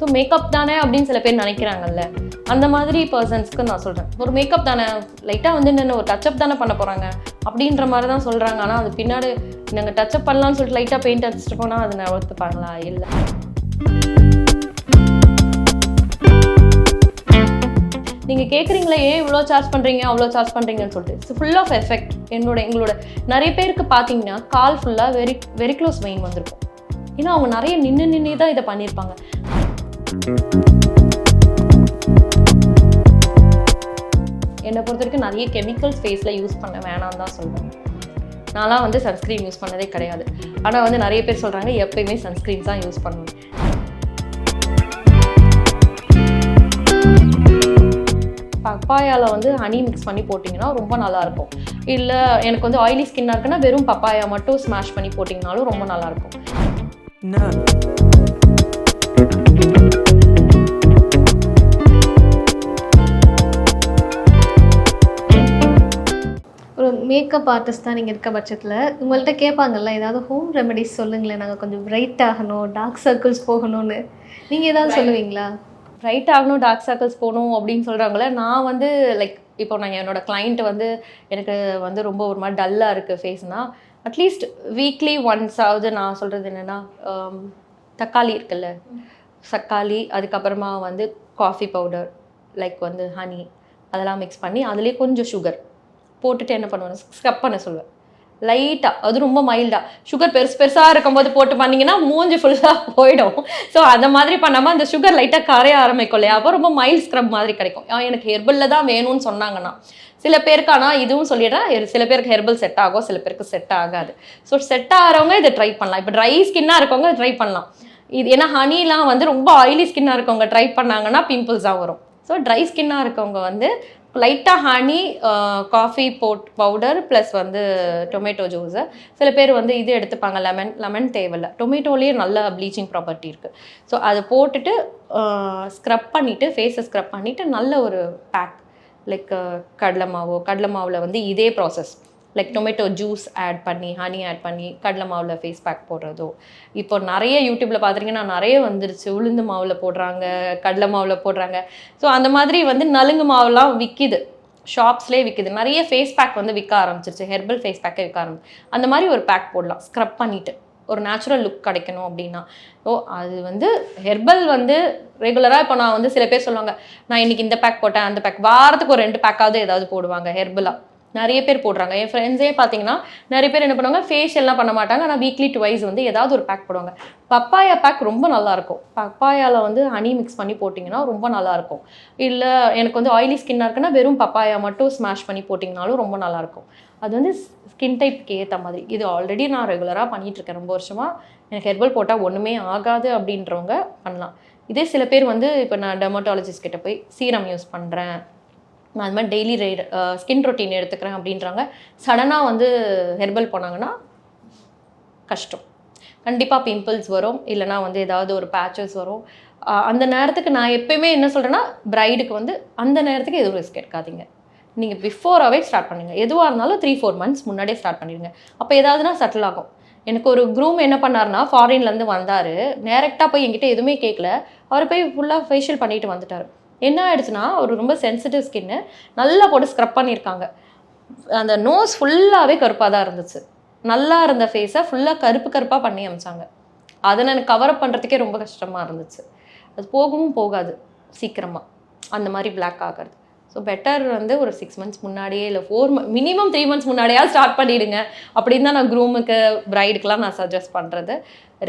So makeup தானே அப்படின்னு சில பேர் நினைக்கிறாங்கல்ல, அந்த மாதிரி பர்சன்ஸ்க்கு நான் சொல்கிறேன். ஒரு மேக்கப் தானே, லைட்டாக வந்து என்ன ஒரு டச்சப் தானே பண்ண போகிறாங்க அப்படின்ற மாதிரி தான் சொல்கிறாங்க. ஆனால் அது பின்னாடி நாங்கள் டச்சப் பண்ணலான்னு சொல்லிட்டு லைட்டாக பெயிண்ட் அடிச்சுட்டு போனால் அது நான் ஒத்துப்பாங்களா? இல்லை. நீங்கள் கேட்குறீங்களே ஏன் இவ்வளோ சார்ஜ் பண்ணுறீங்க அவ்வளோ சார்ஜ் பண்ணுறீங்கன்னு சொல்லிட்டு, ஃபுல் ஆஃப் எஃபெக்ட். எங்களோட நிறைய பேருக்கு பார்த்தீங்கன்னா கால் ஃபுல்லாக வெரி க்ளோஸ் வெயின் வந்திருக்கும். ஏன்னா அவங்க நிறைய நின்று தான் இதை பண்ணியிருப்பாங்க. என்னை பொறுத்த வரைக்கும் நிறைய கெமிக்கல்ஸ் ஃபேஸில் யூஸ் பண்ண வேணாம் தான் சொல்லுவேன். நான்லாம் வந்து சன்ஸ்க்ரீன் யூஸ் பண்ணதே கிடையாது. ஆனால் வந்து நிறைய பேர் சொல்கிறாங்க எப்பயுமே சன்ஸ்க்ரீன் தான் யூஸ் பண்ணுவேன். பப்பாயாவில் வந்து ஹனி மிக்ஸ் பண்ணி போட்டிங்கன்னா ரொம்ப நல்லாயிருக்கும். இல்லை எனக்கு வந்து ஆயிலி ஸ்கின்னாக இருக்குன்னா வெறும் பப்பாயா மட்டும் ஸ்மாஷ் பண்ணி போட்டிங்கனாலும் ரொம்ப நல்லாயிருக்கும். ஒரு மேக்கப் ஆர்டிஸ்ட் தான் நீங்கள் இருக்க பட்சத்தில் உங்கள்கிட்ட கேட்பாங்கல்ல, ஏதாவது ஹோம் ரெமெடிஸ் சொல்லுங்களேன், நாங்கள் கொஞ்சம் பிரைட் ஆகணும், டார்க் சர்க்கிள்ஸ் போகணும்னு. நீங்கள் ஏதாவது சொல்லுவீங்களா? பிரைட் ஆகணும், டார்க் சர்க்கிள்ஸ் போகணும் அப்படின்னு சொல்கிறாங்களே. நான் வந்து லைக் இப்போ நான் என்னோடய கிளைண்ட் வந்து எனக்கு வந்து ரொம்ப ஒரு மாதிரி டல்லாக இருக்குது ஃபேஸ்னால், அட்லீஸ்ட் வீக்லி ஒன்ஸாவது நான் சொல்கிறது என்னென்னா, தக்காளி இருக்குல்ல, தக்காளி, அதுக்கப்புறமா வந்து காஃபி பவுடர், லைக் வந்து ஹனி, அதெல்லாம் மிக்ஸ் பண்ணி அதுலேயே கொஞ்சம் சுகர் போட்டுட்டு என்ன பண்ணுவேன், ஸ்க்ரப் பண்ண சொல்லுவேன் லைட்டாக. அது ரொம்ப மைல்டாக, சுகர் பெருசாக இருக்கும்போது போட்டு பண்ணிங்கன்னா மூஞ்சி ஃபுல்லாக போயிடும். ஸோ அந்த மாதிரி பண்ணாமல் அந்த சுகர் லைட்டாக கரைய ஆரம்பிக்கும் இல்லையா, அப்போ ரொம்ப மைல்ட் ஸ்க்ரப் மாதிரி கிடைக்கும். எனக்கு ஹெர்பலில் தான் வேணும்னு சொன்னாங்கன்னா சில பேருக்கு, ஆனால் இதுவும் சொல்லிடுறேன், சில பேருக்கு ஹெர்பல் செட் ஆகும், சில பேருக்கு செட் ஆகாது. ஸோ செட் ஆகிறவங்க இதை ட்ரை பண்ணலாம். இப்போ ட்ரை ஸ்கின்னாக இருக்கவங்க ட்ரை பண்ணலாம் இது. ஏன்னா ஹனிலாம் வந்து ரொம்ப ஆயிலி ஸ்கின்னாக இருக்கவங்க ட்ரை பண்ணாங்கன்னா பிம்பிள்ஸ் தான் வரும். ஸோ ட்ரை ஸ்கின்னாக இருக்கவங்க வந்து லைட்டாக ஹனி, காஃபி பவுடர் ப்ளஸ் வந்து டொமேட்டோ ஜூஸு. சில பேர் வந்து இது எடுத்துப்பாங்க, லெமன் தேவையில்லை, டொமேட்டோலேயே நல்ல ப்ளீச்சிங் ப்ராப்பர்ட்டி இருக்குது. ஸோ அதை போட்டுட்டு ஸ்க்ரப் பண்ணிவிட்டு, ஃபேஸை ஸ்க்ரப் பண்ணிவிட்டு நல்ல ஒரு பேக், லைக் கடலை மாவில் வந்து இதே process, like tomato juice add பண்ணி, ஹனி ஆட் பண்ணி கடலை மாவில் ஃபேஸ் பேக் போடுறதோ. இப்போ நிறைய யூடியூப்பில் பார்த்துட்டிங்கன்னா நிறைய வந்துருச்சு, உளுந்து மாவில் போடுறாங்க, கடலை மாவில் போடுறாங்க. ஸோ அந்த மாதிரி வந்து நலுங்கு மாவுலாம் விற்கிது, ஷாப்ஸ்லேயே விற்கிது. நிறைய ஃபேஸ் பேக் வந்து விற்க ஆரம்பிச்சிருச்சு, ஹெர்பல் ஃபேஸ் பேக்கை விற்க ஆரம்பிச்சு. அந்த மாதிரி ஒரு பேக் போடலாம் ஸ்க்ரப் பண்ணிவிட்டு, ஒரு நேச்சுரல் லுக் கிடைக்கணும் அப்படின்னா. ஸோ அது வந்து ஹெர்பல் வந்து ரெகுலராக இப்போ நான் வந்து சில பேர் சொல்லுவாங்க, நான் இன்றைக்கி இந்த பேக் போட்டேன் அந்த பேக், வாரத்துக்கு ஒரு 2 பேக்காவது ஏதாவது போடுவாங்க ஹெர்பலாக. நிறைய பேர் போடுறாங்க. என் ஃப்ரெண்ட்ஸே பார்த்தீங்கன்னா நிறைய பேர் என்ன பண்ணுவாங்க, ஃபேஷியல்லாம் பண்ண மாட்டாங்க, ஆனால் வீக்லி 2 வந்து ஏதாவது ஒரு பேக் போடுவாங்க. பப்பாயா பேக் ரொம்ப நல்லாயிருக்கும். பப்பாயாவில் வந்து ஹனி மிக்ஸ் பண்ணி போட்டிங்கன்னா ரொம்ப நல்லாயிருக்கும். இல்லை எனக்கு வந்து ஆயிலி ஸ்கின்னாக இருக்குன்னா வெறும் பப்பாயா மட்டும் ஸ்மாஷ் பண்ணி போட்டிங்கனாலும் ரொம்ப நல்லாயிருக்கும். அது வந்து ஸ்கின் டைப்புக்கு ஏற்ற மாதிரி. இது ஆல்ரெடி நான் ரெகுலராக பண்ணிகிட்ருக்கேன் ரொம்ப வருஷமாக. எனக்கு ஹெர்பல் போட்டால் ஒன்றுமே ஆகாது அப்படின்றவங்க பண்ணலாம். இதே சில பேர் வந்து இப்போ நான் டெர்மட்டாலஜிஸ்ட் கிட்ட போய் சீரம் யூஸ் பண்ணுறேன், நான் அது மாதிரி டெய்லி ஸ்கின் ரொட்டீன் எடுத்துக்கிறேன் அப்படின்றாங்க, சடனாக வந்து ஹெர்பல் போனாங்கன்னா கஷ்டம். கண்டிப்பாக பிம்பிள்ஸ் வரும், இல்லைனா வந்து ஏதாவது ஒரு பேச்சஸ் வரும். அந்த நேரத்துக்கு நான் எப்பயுமே என்ன சொல்கிறேன்னா, பிரைடுக்கு வந்து அந்த நேரத்துக்கு எதுவும் ரிஸ்க் எடுக்காதீங்க. நீங்கள் பிஃபோராகவே ஸ்டார்ட் பண்ணுங்கள். எதுவாக இருந்தாலும் 3-4 months முன்னாடியே ஸ்டார்ட் பண்ணிடுங்க. அப்போ ஏதாவதுனா செட்டில் ஆகும். எனக்கு ஒரு க்ரூம் என்ன பண்ணார்னா, ஃபாரின்லேருந்து வந்தார், டேரெக்டாக போய் என்கிட்ட எதுவுமே கேட்கல, அவர் போய் ஃபுல்லாக ஃபேஷியல் பண்ணிட்டு வந்துட்டார். என்ன ஆயிடுச்சுன்னா, ஒரு ரொம்ப சென்சிட்டிவ் ஸ்கின்னு, நல்லா போட்டு ஸ்க்ரப் பண்ணியிருக்காங்க. அந்த நோஸ் ஃபுல்லாகவே கருப்பாக தான் இருந்துச்சு. நல்லா இருந்த ஃபேஸை ஃபுல்லாக கருப்பாக பண்ணி அமிச்சாங்க. அதை எனக்கு கவரப் பண்ணுறதுக்கே ரொம்ப கஷ்டமாக இருந்துச்சு. அது போகவும் போகாது சீக்கிரமாக, அந்த மாதிரி பிளாக் ஆகிறது. ஸோ பெட்டர் வந்து ஒரு 6 months முன்னாடியே, இல்லை மினிமம் 3 months முன்னாடியே ஸ்டார்ட் பண்ணிவிடுங்க. அப்படின்னு தான் நான் க்ரூமுக்கு, பிரைடுக்கெலாம் நான் சஜஸ்ட் பண்ணுறது.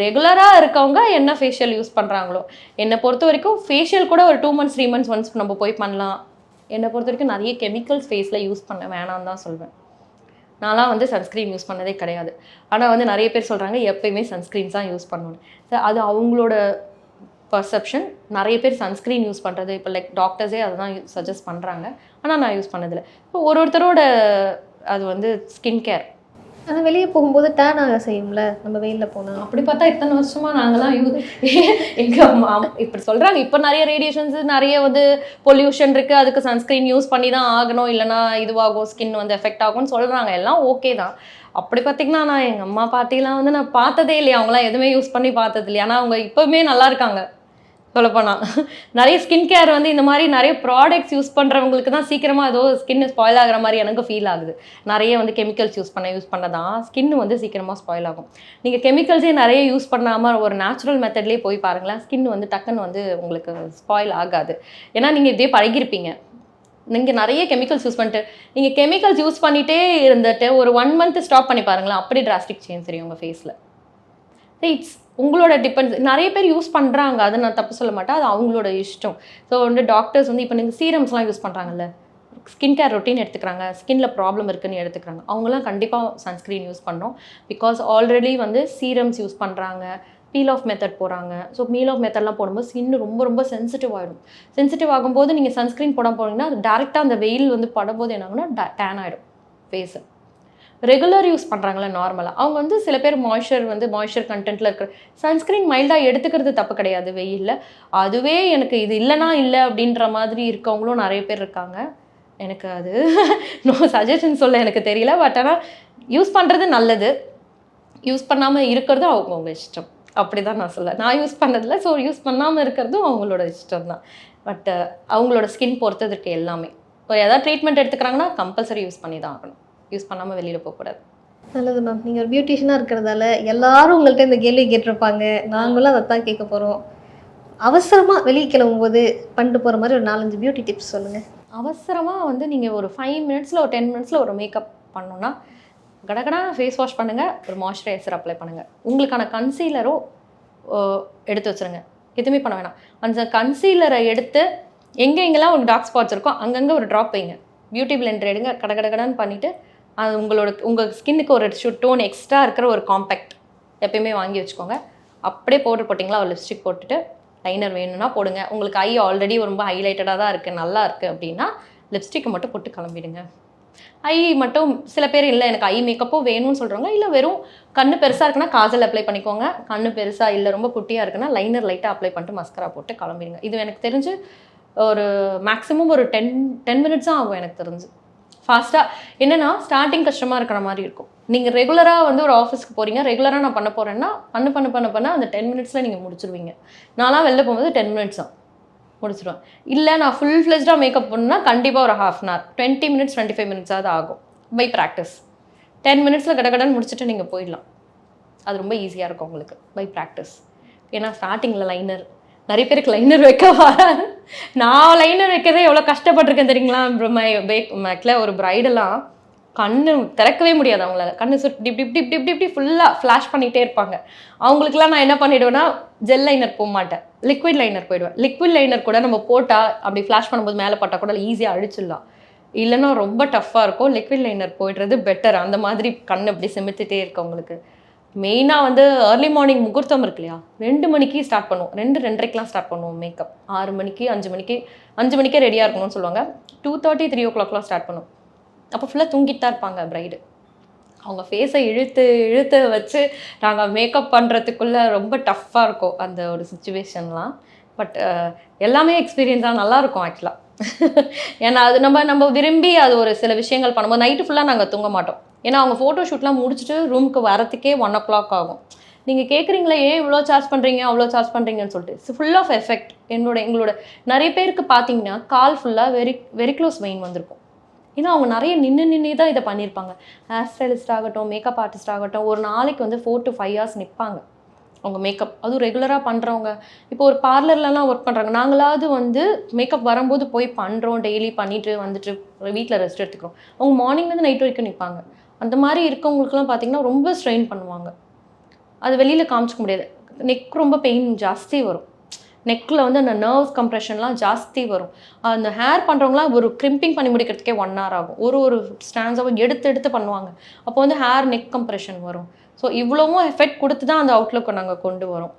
ரெகுலராக இருக்கவங்க என்ன ஃபேஷியல் யூஸ் பண்ணுறாங்களோ, என்னை பொறுத்த வரைக்கும் ஃபேஷியல் கூட ஒரு 2 months 3 months ஒன்ஸ் நம்ம போய் பண்ணலாம். என்னை பொறுத்த வரைக்கும் நிறைய கெமிக்கல்ஸ் ஃபேஸில் யூஸ் பண்ண வேணாம் தான் சொல்வேன். நான்லாம் வந்து சன்ஸ்க்ரீன் யூஸ் பண்ணதே கிடையாது. ஆனால் வந்து நிறைய பேர் சொல்கிறாங்க எப்பயுமே சன்ஸ்க்ரீன்ஸ் தான் யூஸ் பண்ணணும். ஸோ அது அவங்களோட பர்செப்ஷன். நிறைய பேர் சன்ஸ்க்ரீன் யூஸ் பண்ணுறது, இப்போ லைக் டாக்டர்ஸே அதை தான் சஜஸ்ட் பண்ணுறாங்க, ஆனால் நான் யூஸ் பண்ணதில்லை. இப்போ ஒருத்தரோட அது வந்து ஸ்கின் கேர். ஆனால் வெளியே போகும்போது டேன் ஆக செய்யும்ல நம்ம வெயிலில் போனால். அப்படி பார்த்தா இத்தனை வருஷமாக நாங்களாம் எங்கள் இப்படி சொல்கிறாங்க. இப்போ நிறைய ரேடியேஷன்ஸு, நிறைய வந்து பொல்யூஷன் இருக்குது, அதுக்கு சன்ஸ்க்ரீன் யூஸ் பண்ணி தான் ஆகணும், இல்லைனா இதுவாகும், ஸ்கின் வந்து எஃபெக்ட் ஆகும்னு சொல்கிறாங்க. எல்லாம் ஓகே தான். அப்படி பார்த்திங்கன்னா நான் எங்கள் அம்மா பாட்டிலாம் வந்து நான் பார்த்ததே இல்லையா, அவங்களாம் எதுவுமே யூஸ் பண்ணி பார்த்தது இல்லையா. ஆனால் அவங்க இப்போவுமே நல்லா இருக்காங்க. சொல்லப்போனால் நிறைய ஸ்கின் கேர் வந்து இந்த மாதிரி நிறைய ப்ராடக்ட்ஸ் யூஸ் பண்ணுறவங்களுக்கு தான் சீக்கிரமாக ஏதோ ஸ்கின் ஸ்பாயில் ஆகிற மாதிரி எனக்கு ஃபீல் ஆகுது. நிறைய வந்து கெமிக்கல்ஸ் யூஸ் பண்ண தான் ஸ்கின் வந்து சீக்கிரமாக ஸ்பாயில் ஆகும். நீங்கள் கெமிக்கல்ஸே நிறைய யூஸ் பண்ணாமல் ஒரு நேச்சுரல் மெத்தட்லேயே போய் பாருங்களேன், ஸ்கின் வந்து டக்குன்னு வந்து உங்களுக்கு ஸ்பாயில் ஆகாது. ஏன்னா நீங்கள் இதே பழகிருப்பீங்க. நீங்கள் நிறைய கெமிக்கல்ஸ் யூஸ் பண்ணிட்டு நீங்கள் கெமிக்கல்ஸ் யூஸ் பண்ணிகிட்டே இருந்துட்டு ஒரு 1 month ஸ்டாப் பண்ணி பாருங்களேன், அப்படியே டிராஸ்டிக் சேஞ்ச் தெரியும் உங்கள் ஃபேஸில். இட்ஸ் உங்களோட டிபெண்ட்ஸ். நிறைய பேர் யூஸ் பண்ணுறாங்க, அதை நான் தப்பு சொல்ல மாட்டேன், அது அவங்களோட இஷ்டம். ஸோ வந்து டாக்டர்ஸ் வந்து இப்போ நீங்கள் சீரம்ஸ்லாம் யூஸ் பண்ணுறாங்கல்ல, ஸ்கின் கேர் ரொட்டீன் எடுத்துக்கிறாங்க, ஸ்கின்ல ப்ராப்ளம் இருக்குன்னு எடுத்துக்கிறாங்க, அவங்களாம் கண்டிப்பாக சன்ஸ்க்ரீன் யூஸ் பண்ணணும். பிகாஸ் ஆல்ரெடி வந்து சீரம்ஸ் யூஸ் பண்ணுறாங்க, பீல் ஆஃப் மெத்தட் போகிறாங்க. ஸோ பீல் ஆஃப் மெத்தட்லாம் போடும்போது ஸ்கின் ரொம்ப ரொம்ப சென்சிட்டிவ் ஆகிடும். சென்சிட்டிவ் ஆகும்போது நீங்கள் சன்ஸ்க்ரீன் போடாமல் போனீங்கன்னா அது டேரெக்டாக அந்த வெயில் வந்து படும்போது என்ன ஆகுன்னா டேன் ஆகிடும் ஃபேஸு. ரெகுலர் யூஸ் பண்ணுறாங்களே நார்மலாக, அவங்க வந்து சில பேர் மாய்ஸ்சர் கண்டென்ட்டில் இருக்கிற சன்ஸ்க்ரீன் மைல்டாக எடுத்துக்கிறது தப்பு கிடையாது வெயிலில். அதுவே எனக்கு இது இல்லைனா இல்லை அப்படின்ற மாதிரி இருக்கவங்களும் நிறைய பேர் இருக்காங்க. எனக்கு அது நோ சஜஷன் சொல்ல எனக்கு தெரியல. பட் ஆனால் யூஸ் பண்ணுறது நல்லது, யூஸ் பண்ணாமல் இருக்கிறது அவங்கவுங்க இஷ்டம். அப்படி தான் நான் சொல்ல. நான் யூஸ் பண்ணதில்லை, ஸோ யூஸ் பண்ணாமல் இருக்கிறதும் அவங்களோட இஷ்டம் தான். பட் அவங்களோட ஸ்கின் பொறுத்தது இருக்குது எல்லாமே. இப்போ எதாவது ட்ரீட்மெண்ட் எடுத்துக்கிறாங்கன்னா கம்பல்சரி யூஸ் பண்ணி தான் ஆகணும். யூஸ் பண்ணாமல் வெளியில் போகக்கூடாது. நல்லது மேம். நீங்கள் ஒரு பியூட்டிஷியனாக இருக்கிறதால எல்லாரும் உங்கள்கிட்ட இந்த கேள்வி கேட்டிருப்பாங்க, நாங்களும் அதை தான் கேட்க போகிறோம். அவசரமாக வெளியே கிளம்பும்போது பண்ணிட்டு போகிற மாதிரி ஒரு 4-5 பியூட்டி டிப்ஸ் சொல்லுங்கள். அவசரமாக வந்து நீங்கள் ஒரு 5 minutes ஒரு 10 minutes ஒரு மேக்கப் பண்ணணுன்னா கடகடா ஃபேஸ் வாஷ் பண்ணுங்கள், ஒரு மாய்ஸ்சரைசர் அப்ளை பண்ணுங்கள். உங்களுக்கான கன்சீலரோ எடுத்து வச்சுருங்க, எதுவுமே பண்ண வேணாம். அந்த கன்சீலரை எடுத்து எங்கெங்கெல்லாம் ஒரு டார்க் ஸ்பாட்ஸ் இருக்கோ அங்கங்கே ஒரு ட்ராப் வைங்க. பியூட்டி பிளெண்டர் எடுங்க, கடகடகடான்னு பண்ணிவிட்டு அது உங்கள் ஸ்கின்னுக்கு ஒரு டோன் எக்ஸ்ட்ரா இருக்கிற ஒரு காம்பேக்ட் எப்பயுமே வாங்கி வச்சுக்கோங்க. அப்படியே பவுடர் போட்டிங்களா, ஒரு லிப்ஸ்டிக் போட்டுட்டு லைனர் வேணும்னா போடுங்க. உங்களுக்கு ஐ ஆல்ரெடி ரொம்ப ஹைலைட்டடாக தான் இருக்குது, நல்லா இருக்குது அப்படின்னா லிப்ஸ்டிக்கை மட்டும் போட்டு கிளம்பிடுங்க. ஐ மட்டும் சில பேர் இல்லை எனக்கு ஐ மேக்கப்பும் வேணும்னு சொல்கிறவங்க, இல்லை வெறும் கண்ணு பெருசாக இருக்குன்னா காஜல் அப்ளை பண்ணிக்கோங்க. கண்ணு பெருசாக இல்லை ரொம்ப குட்டியாக இருக்குன்னா லைனர் லைட்டாக அப்ளை பண்ணிட்டு மஸ்கரா போட்டு கிளம்பிடுங்க. இது எனக்கு தெரிஞ்சு ஒரு மேக்ஸிமம் ஒரு 10 minutes தான் ஆகும் எனக்கு தெரிஞ்சு. ஃபாஸ்ட்டாக என்னென்னா ஸ்டார்டிங் கஷ்டமாக இருக்கிற மாதிரி இருக்கும். நீங்கள் ரெகுலராக வந்து ஒரு ஆஃபீஸ்க்கு போகிறீங்க, ரெகுலராக நான் பண்ண போகிறேன்னா பண்ண அந்த 10 minutes நீங்கள் முடிச்சிருவீங்க. நான்லாம் வெளில போகும்போது 10 minutes தான் முடிச்சிடுவேன். இல்லை நான் ஃபுல் ஃப்ளெஜ்டாக மேக்கப் பண்ணணும்னா கண்டிப்பாக ஒரு 1/2 hour 20 minutes 25 minutes ஆகும் பை ப்ராக்டிஸ். 10 minutes கடகடன்னு முடிச்சுட்டு நீங்கள் போயிடலாம். அது ரொம்ப ஈஸியாக இருக்கும் உங்களுக்கு பை ப்ராக்டிஸ். ஏன்னா ஸ்டார்டிங்கில் லைனர் நிறைய பேருக்கு லைனர் வைக்க வராது. நான் லைனர் வைக்கிறதே எவ்வளோ கஷ்டப்பட்டிருக்கேன் தெரியுங்களா. மேக்கில் ஒரு பிரைடெல்லாம் கண்ணு திறக்கவே முடியாது அவங்களால. கண்ணு சுட்டி இப்படி ஃபுல்லாக ஃப்ளாஷ் பண்ணிகிட்டே இருப்பாங்க. அவங்களுக்குலாம் நான் என்ன பண்ணிவிடுவேன்னா ஜெல் லைனர் போக மாட்டேன், லிக்விட் லைனர் போயிடுவேன். லிக்விட் லைனர் கூட நம்ம போட்டால் அப்படி ஃப்ளாஷ் பண்ணும்போது மேலே பட்டால் கூட ஈஸியாக அழிச்சிடலாம். இல்லைன்னா ரொம்ப டஃப்பாக இருக்கும். லிக்விட் லைனர் போய்டுறது பெட்டர். அந்த மாதிரி கண் அப்படி சிமித்திட்டே இருக்கவங்களுக்கு மெயினாக வந்து ஏர்லி மார்னிங் முகூர்த்தம் இருக்கு இல்லையா, 2 மணிக்கு ஸ்டார்ட் பண்ணுவோம், 2-2:30 ஸ்டார்ட் பண்ணுவோம் மேக்கப். 6 மணிக்கு 5 மணிக்கே ரெடியாக இருக்கணும்னு சொல்லுவாங்க. 2:30 3 o'clock ஸ்டார்ட் பண்ணுவோம். அப்போ ஃபுல்லாக தூங்கிட்டு தான் இருப்பாங்க பிரைடு. அவங்க ஃபேஸை இழுத்து வச்சு நாங்கள் மேக்கப் பண்ணுறதுக்குள்ளே ரொம்ப டஃப்பாக இருக்கும் அந்த ஒரு சுச்சுவேஷன்லாம். பட் எல்லாமே எக்ஸ்பீரியன்ஸாக நல்லாயிருக்கும் ஆக்சுவலாக. ஏன்னா அது நம்ம விரும்பி அது ஒரு சில விஷயங்கள் பண்ணும்போது நைட்டு ஃபுல்லாக நாங்கள் தூங்க மாட்டோம். ஏன்னா அவங்க ஃபோட்டோ ஷூட்லாம் முடிச்சுட்டு ரூமுக்கு வரத்துக்கே 1 o'clock ஆகும். நீங்கள் கேட்குறீங்களே ஏன் இவ்வளோ சார்ஜ் பண்ணுறீங்க அவ்வளோ சார்ஜ் பண்ணுறீங்கன்னு சொல்லிட்டு ஃபுல் ஆஃப் எஃபெக்ட். எங்களோட நிறைய பேருக்கு பார்த்தீங்கன்னா கால் ஃபுல்லாக வெரி க்ளோஸ் வெயின் வந்திருக்கும். ஏன்னா அவங்க நிறைய நின்று தான் இதை பண்ணியிருப்பாங்க. ஹேர் ஸ்டைலிஸ்ட் ஆகட்டும், மேக்கப் ஆர்டிஸ்ட் ஆகட்டும், ஒரு நாளைக்கு வந்து 4 to 5 hours நிற்பாங்க அவங்க மேக்கப். அதுவும் ரெகுலராக பண்ணுறவங்க. இப்போ ஒரு பார்லர்லலாம் ஒர்க் பண்ணுறாங்க, நாங்களாவது வந்து மேக்கப் வரும்போது போய் பண்ணுறோம், டெய்லி பண்ணிவிட்டு வந்துட்டு வீட்டில் ரெஸ்ட் எடுத்துக்கிறோம். அவங்க மார்னிங்லேருந்து நைட் வரைக்கும் நிற்பாங்க. அந்த மாதிரி இருக்கவங்களுக்குலாம் பார்த்திங்கன்னா ரொம்ப ஸ்ட்ரெயின் பண்ணுவாங்க. அது வெளியில் காமிச்சிக்க முடியாது. நெக் ரொம்ப பெயின் ஜாஸ்தி வரும். நெக்கில் வந்து அந்த நர்வ்ஸ் கம்ப்ரெஷன்லாம் ஜாஸ்தி வரும். அந்த ஹேர் பண்ணுறவங்களாம் ஒரு கிரிம்பிங் பண்ணி முடிக்கிறதுக்கே 1 hour ஆகும். ஒரு ஸ்டாண்ட்ஸாகவும் எடுத்து பண்ணுவாங்க. அப்போ வந்து ஹேர் நெக் கம்ப்ரெஷன் வரும். ஸோ இவ்வளவும் எஃபெக்ட் கொடுத்து தான் அந்த அவுட்லுக்கை நாங்கள் கொண்டு வரோம்.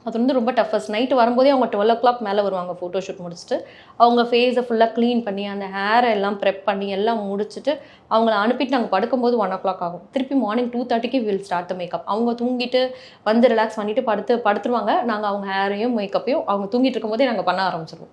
அது வந்து ரொம்ப டஃபஸ்ட். நைட்டு வரும்போதே அவங்க 12 o'clock மேலே வருவாங்க ஃபோட்டோ ஷூட் முடிச்சுட்டு. அவங்க ஃபேஸை ஃபுல்லாக க்ளீன் பண்ணி அந்த ஹேரை எல்லாம் ப்ரெப் பண்ணி எல்லாம் முடிச்சுட்டு அவங்கள அனுப்பிட்டு நாங்கள் படுக்கும்போது 1 o'clock ஆகும். திருப்பி morning 2:30 will start the makeup. அவங்க தூங்கிட்டு வந்து ரிலாக்ஸ் பண்ணிவிட்டு படுத்துருவாங்க. நாங்கள் அவங்க ஹேரையும் மேக்கப்பையும் அவங்க தூங்கிட்டு இருக்கும்போதே நாங்கள் பண்ண ஆரம்பிச்சிடுவோம்.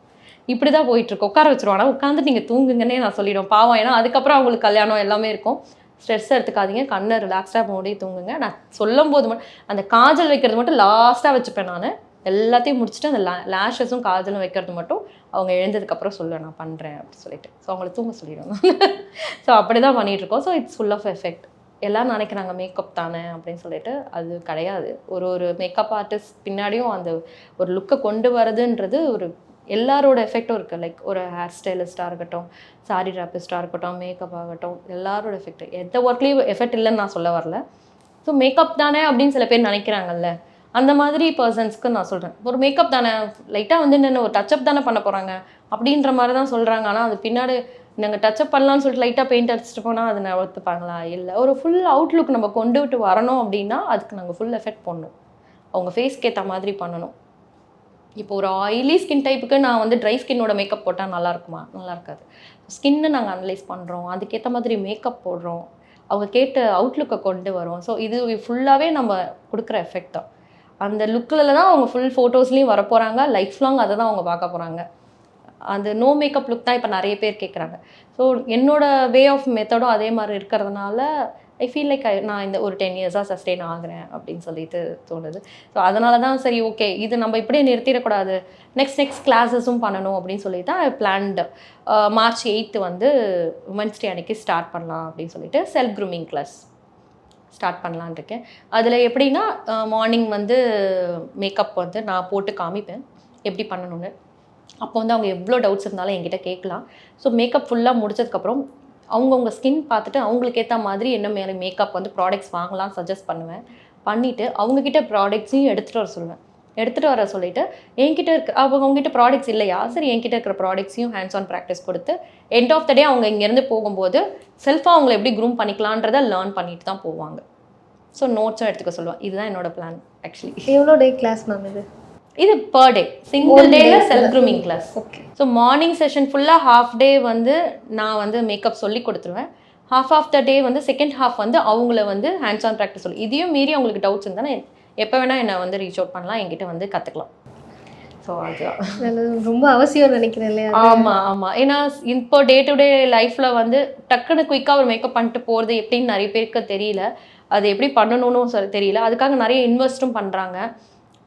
இப்படி தான் போயிட்டுருக்கோம். உட்கார வச்சுருவோம். ஆனால் உட்காந்து நீங்கள் தூங்குங்கன்னே நான் சொல்லிடுவோம். பாவம், ஏன்னா அதுக்கப்புறம் அவங்களுக்கு கல்யாணம் எல்லாமே இருக்கும். ஸ்ட்ரெஸ் எடுத்துக்காதீங்க, கண்ணை ரிலாக்ஸ்டாக மூடி தூங்குங்க. நான் சொல்லும் போது மட்டும் அந்த காஜல் வைக்கிறது மட்டும் லாஸ்ட்டாக வச்சுப்பேன் நான். எல்லாத்தையும் முடிச்சுட்டு அந்த லேஷஸும் காஜலும் வைக்கிறது மட்டும் அவங்க எழுந்ததுக்கப்புறம் சொல்லுவேன் நான் பண்ணுறேன் அப்படின்னு சொல்லிட்டு. ஸோ அவங்கள தூங்க சொல்லிடுவோம். ஸோ அப்படி தான் பண்ணிகிட்ருக்கோம். So it's full of effect. எல்லோரும் நினைக்கிறாங்க மேக்கப் தானே அப்படின்னு சொல்லிட்டு, அது கிடையாது. ஒரு மேக்கப் ஆர்டிஸ்ட் பின்னாடியும் அந்த ஒரு லுக்கை கொண்டு வரதுன்றது ஒரு எல்லாரோட எஃபெக்டும் இருக்குது. லைக் ஒரு ஹேர் ஸ்டைலிஸ்ட்டாக இருக்கட்டும், சாரி ராப்பிஸ்ட்டாக இருக்கட்டும், மேக்கப் ஆகட்டும், எல்லாரோட எஃபெக்ட். எந்த ஒர்க்லேயும் எஃபெக்ட் இல்லைன்னு நான் சொல்ல வரல. ஸோ மேக்கப் தானே அப்படின்னு சில பேர் நினைக்கிறாங்கல்ல, அந்த மாதிரி பர்சன்ஸ்க்கு நான் சொல்கிறேன். ஒரு மேக்கப் தானே, லைட்டாக வந்து என்ன ஒரு டச்சப் தானே பண்ண போகிறாங்க அப்படின்ற மாதிரி தான் சொல்கிறாங்க. ஆனால் அது பின்னாடி நாங்கள் டச்சப் பண்ணலான்னு சொல்லிட்டு லைட்டாக பெயிண்ட் அடிச்சுட்டு போனால் அதை நான் ஒத்துப்பாங்களா? இல்லை. ஒரு ஃபுல் அவுட்லுக் நம்ம கொண்டு விட்டு வரணும் அப்படின்னா அதுக்கு நாங்கள் ஃபுல் எஃபெக்ட் பண்ணணும். அவங்க ஃபேஸ்க்கு ஏற்ற மாதிரி பண்ணணும். இப்போ ஒரு ஆயிலி ஸ்கின் டைப்புக்கு நான் வந்து ட்ரை ஸ்கின்னோட மேக்கப் போட்டால் நல்லா இருக்குமா? நல்லா இருக்காது. ஸ்கின்னை நாங்கள் அனலைஸ் பண்ணுறோம், அதுக்கேற்ற மாதிரி மேக்கப் போடுறோம், அவங்க கேட்ட அவுட்லுக்கை கொண்டு வரோம். ஸோ இது ஃபுல்லாகவே நம்ம கொடுக்குற எஃபெக்ட் தான். அந்த லுக்கில் தான் அவங்க ஃபுல் ஃபோட்டோஸ்லேயும் வர போகிறாங்க, லைஃப் லாங் அதை தான் அவங்க பார்க்க போகிறாங்க. அந்த நோ மேக்கப் லுக் தான் இப்போ நிறைய பேர் கேட்குறாங்க. ஸோ என்னோட வே ஆஃப் மெத்தடும் அதே மாதிரி இருக்கிறதுனால ஐ ஃபீல் லைக் நான் இந்த ஒரு 10 இயர்ஸாக சஸ்டெயின் ஆகிறேன் அப்படின்னு சொல்லிட்டு தோணுது. ஸோ அதனால தான் சரி ஓகே இது நம்ம இப்படியே நிறுத்திடக்கூடாது, நெக்ஸ்ட் கிளாஸஸும் பண்ணணும் அப்படின்னு சொல்லி தான் பிளான்டு. March 8 வந்து உமன்ஸ் டே அன்னைக்கு ஸ்டார்ட் பண்ணலாம் அப்படின்னு சொல்லிட்டு செல்ஃப் க்ரூமிங் கிளாஸ் ஸ்டார்ட் பண்ணலான் இருக்கேன். அதில் எப்படின்னா மார்னிங் வந்து மேக்கப் வந்து நான் போட்டு காமிப்பேன் எப்படி பண்ணணும்னு. அப்போ வந்து அவங்க எவ்வளோ டவுட்ஸ் இருந்தாலும் என்கிட்ட கேட்கலாம். ஸோ மேக்கப் ஃபுல்லாக முடிச்சதுக்கப்புறம் அவங்கவுங்க ஸ்கின் பார்த்துட்டு அவங்களுக்கு ஏற்ற மாதிரி என்ன மேலே மேக்கப் வந்து ப்ராடக்ட்ஸ் வாங்கலாம் சஜஸ்ட் பண்ணுவேன். பண்ணிவிட்டு அவங்கக்கிட்ட ப்ராடக்ட்ஸையும் எடுத்துகிட்டு வர சொல்லுவேன். எடுத்துகிட்டு வர சொல்லிவிட்டு என்கிட்ட இருக்க அவங்ககிட்ட ப்ராடக்ட்ஸ் இல்லையா, சரி என்கிட்ட இருக்கிற ப்ராடக்ட்ஸையும் ஹேண்ட்ஸ் ஆன் ப்ராக்டிஸ் கொடுத்து எண்ட் ஆஃப் த டே அவங்க இங்கேருந்து போகும்போது செல்ஃபாக அவங்களை எப்படி க்ரூம் பண்ணிக்கலான்றதை லேர்ன் பண்ணிட்டு தான் போவாங்க. ஸோ நோட்ஸும் எடுத்துக்க சொல்லுவேன். இதுதான் என்னோட பிளான் ஆக்சுவலி. எவ்வளோ டே கிளாஸ் மேம் இது பர் டே, சிங்கிள் டேல self grooming class. Okay. So morning session ஃபுல்லாக ஹாஃப் டே வந்து நான் வந்து மேக்கப் சொல்லி கொடுத்துருவேன். ஹாஃப் ஆஃப் த டே வந்து செகண்ட் ஹாஃப் வந்து அவங்கள வந்து ஹேண்ட்ஸ் ஆன் ப்ராக்டிஸ் சொல்லி, இதையும் மீறி அவங்களுக்கு டவுட்ஸ் இருந்தால் எப்போ வேணால் என்னை வந்து ரீச் அவுட் பண்ணலாம், என்கிட்ட வந்து கற்றுக்கலாம். ஸோ அதுதான் ரொம்ப அவசியம் நினைக்கிறேன் இல்லையா? ஆமாம். ஏன்னா இப்போ டே டு டே லைஃப்பில் வந்து டக்குன்னு குயிக்காக ஒரு மேக்கப் பண்ணிட்டு போகிறது எப்படின்னு நிறைய பேருக்கு தெரியல. அது எப்படி பண்ணணும்னு தெரியல. அதுக்காக நிறைய இன்வெஸ்ட்டும் பண்ணுறாங்க.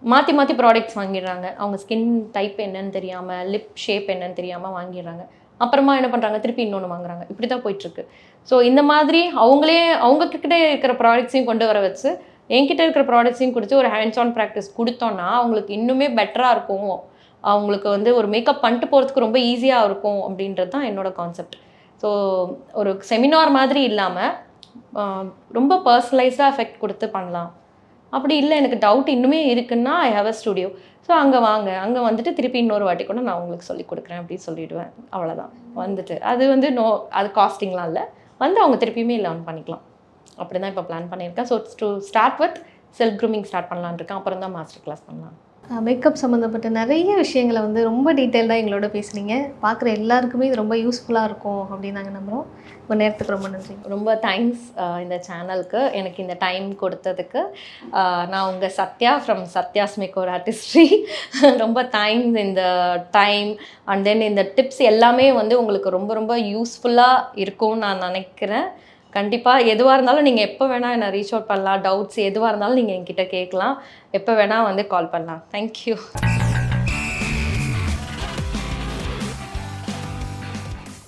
மாற்றி ப்ராடக்ட்ஸ் வாங்கிடுறாங்க. அவங்க ஸ்கின் டைப் என்னன்னு தெரியாமல், லிப் ஷேப் என்னன்னு தெரியாமல் வாங்கிடுறாங்க. அப்புறமா என்ன பண்ணுறாங்க, திருப்பி இன்னொன்று வாங்குறாங்க. இப்படி தான் போயிட்டுருக்கு. ஸோ இந்த மாதிரி அவங்கக்கிட்ட இருக்கிற ப்ராடக்ட்ஸையும் கொண்டு வர வச்சு என்கிட்ட இருக்கிற ப்ராடக்ட்ஸையும் கொடுத்து ஒரு ஹேண்ட்ஸ் ஆன் ப்ராக்டிஸ் கொடுத்தோன்னா அவங்களுக்கு இன்னுமே பெட்டராக இருக்கும். அவங்களுக்கு வந்து ஒரு மேக்கப் பண்ணிட்டு போகிறதுக்கு ரொம்ப ஈஸியாக இருக்கும் அப்படின்றது தான் என்னோட கான்செப்ட். ஸோ ஒரு செமினார் மாதிரி இல்லாமல் ரொம்ப பர்சனலைஸ்டாக எஃபெக்ட் கொடுத்து பண்ணலாம். அப்படி இல்லை எனக்கு டவுட் இன்னுமே இருக்குன்னா I have a studio. So அங்கே வாங்க, அங்கே வந்துட்டு திருப்பி இன்னொரு வாட்டி கூட நான் உங்களுக்கு சொல்லி கொடுக்குறேன் அப்படின்னு சொல்லிவிடுவேன். அவ்வளோதான். வந்துட்டு அது வந்து அது காஸ்டிங்லாம் இல்லை, வந்து அவங்க திருப்பியுமே லேர்ன் பண்ணிக்கலாம். அப்படி தான் இப்போ பிளான் பண்ணியிருக்கேன். So to start with self grooming start பண்ணலான்னு இருக்கேன். அப்புறம் தான் மாஸ்டர் கிளாஸ் பண்ணலாம். மேக்கப் சம்மந்தப்பட்ட நிறைய விஷயங்களை வந்து ரொம்ப டீட்டெயில்டாக எங்களோட பேசுனீங்க. பார்க்குற எல்லாருக்குமே இது ரொம்ப யூஸ்ஃபுல்லாக இருக்கும் அப்படின்னு நாங்கள் நம்புகிறோம். உங்கள் நேரத்துக்கு ரொம்ப நன்றி. ரொம்ப தேங்க்ஸ் இந்த சேனலுக்கு எனக்கு இந்த டைம் கொடுத்ததுக்கு. நான் உங்கள் Sathya from Sathya's makeover artistry. ரொம்ப தேங்க்ஸ் இந்த டைம் அண்ட் தென் இந்த டிப்ஸ் எல்லாமே வந்து உங்களுக்கு ரொம்ப ரொம்ப யூஸ்ஃபுல்லாக இருக்கும்னு நான் நினைக்கிறேன். கண்டிப்பாக எதுவாக இருந்தாலும் நீங்கள் எப்போ வேணால் என்னை ரீச் அவுட் பண்ணலாம். டவுட்ஸ் எதுவாக இருந்தாலும் நீங்கள் என்கிட்ட கேட்கலாம். எப்போ வேணால் வந்து கால் பண்ணலாம். தேங்க்யூ.